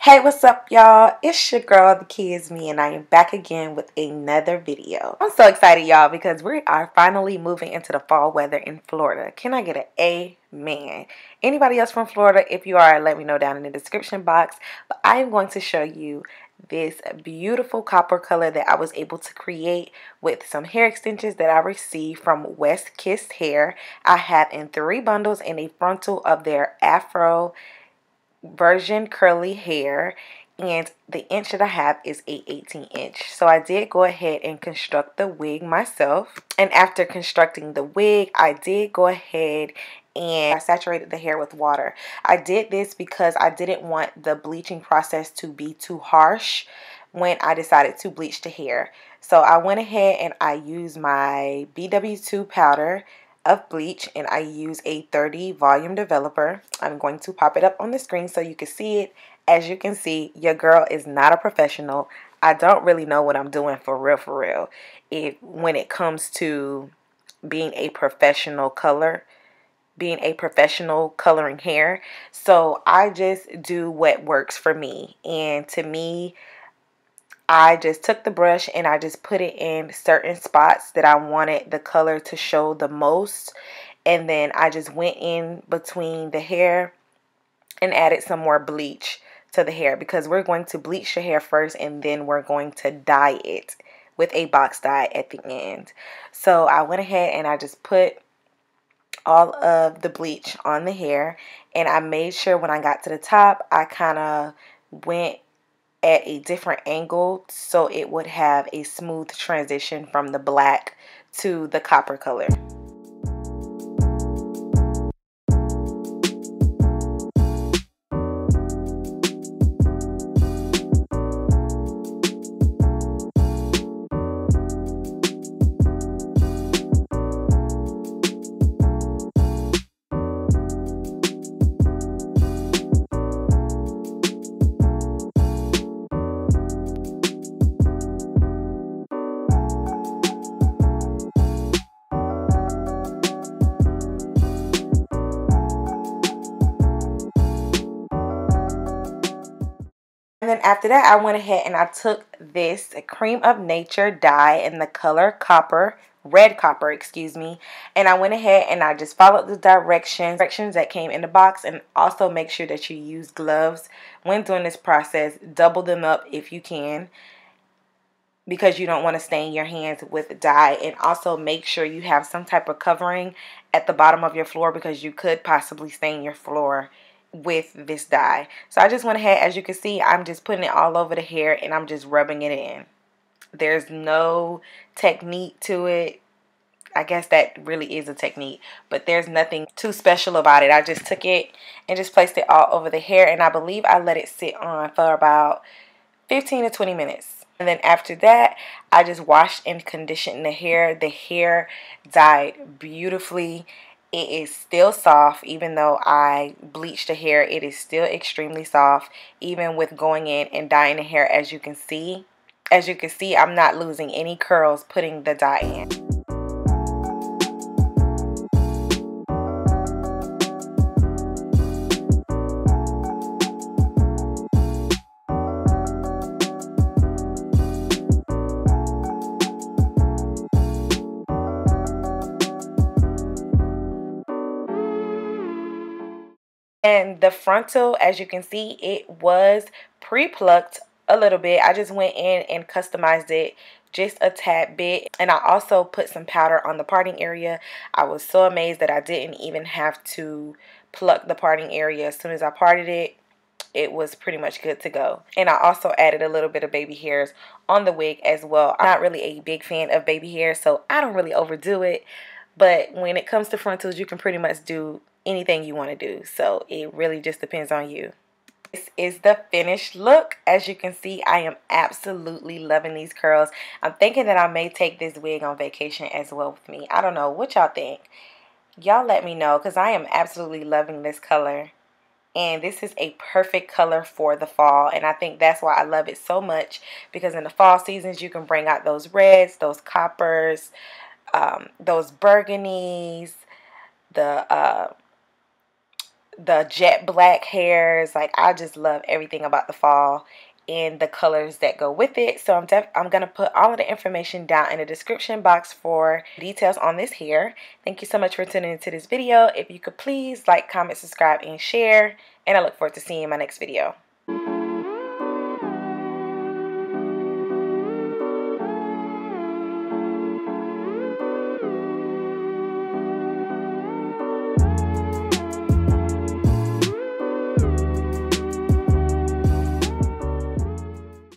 Hey, what's up, y'all? It's your girl, TheKeyisME, and I am back again with another video. I'm so excited, y'all, because we are finally moving into the fall weather in Florida. Can I get an amen? Anybody else from Florida? If you are, let me know down in the description box. But I am going to show you this beautiful copper color that I was able to create with some hair extensions that I received from West Kissed Hair. I have in 3 bundles and a frontal of their Afro version curly hair, and the inch that I have is a 18 inch. So I did go ahead and construct the wig myself, and after constructing the wig I did go ahead and I saturated the hair with water. I did this because I didn't want the bleaching process to be too harsh when I decided to bleach the hair. So I went ahead and I used my BW2 powder of bleach, and I use a 30 volume developer. I'm going to pop it up on the screen so you can see it. As you can see, your girl is not a professional. I don't really know what I'm doing for real. When it comes to being a professional coloring hair. So I just do what works for me, and to me, I just took the brush and I just put it in certain spots that I wanted the color to show the most. And then I just went in between the hair and added some more bleach to the hair, because we're going to bleach the hair first and then we're going to dye it with a box dye at the end. So I went ahead and I just put all of the bleach on the hair, and I made sure when I got to the top I kind of went at a different angle so it would have a smooth transition from the black to the copper color. And then after that, I went ahead and I took this Cream of Nature dye in the color copper, red copper, excuse me. And I went ahead and I just followed the directions that came in the box. And also make sure that you use gloves when doing this process. Double them up if you can, because you don't want to stain your hands with dye. And also make sure you have some type of covering at the bottom of your floor, because you could possibly stain your floor with this dye. So I just went ahead, as you can see, I'm just putting it all over the hair and I'm just rubbing it in. There's no technique to it. I guess that really is a technique, but there's nothing too special about it. I just took it and just placed it all over the hair, and I believe I let it sit on for about 15 to 20 minutes. And then after that, I just washed and conditioned the hair. The hair dyed beautifully. It is still soft. Even though I bleached the hair, it is still extremely soft, even with going in and dyeing the hair. As you can see, I'm not losing any curls putting the dye in. And the frontal, as you can see, it was pre-plucked a little bit. I just went in and customized it just a tad bit. And I also put some powder on the parting area. I was so amazed that I didn't even have to pluck the parting area. As soon as I parted it, it was pretty much good to go. And I also added a little bit of baby hairs on the wig as well. I'm not really a big fan of baby hair, so I don't really overdo it. But when it comes to frontals, you can pretty much do anything you want to do. So it really just depends on you. This is the finished look. As you can see, I am absolutely loving these curls. I'm thinking that I may take this wig on vacation as well with me. I don't know. What y'all think? Y'all let me know, because I am absolutely loving this color. And this is a perfect color for the fall. And I think that's why I love it so much, because in the fall seasons, you can bring out those reds, those coppers, those burgundies, the the jet black hairs. Like, I just love everything about the fall and the colors that go with it. So I'm gonna put all of the information down in the description box for details on this hair. Thank you so much for tuning into this video. If you could please like, comment, subscribe, and share, and I look forward to seeing you in my next video.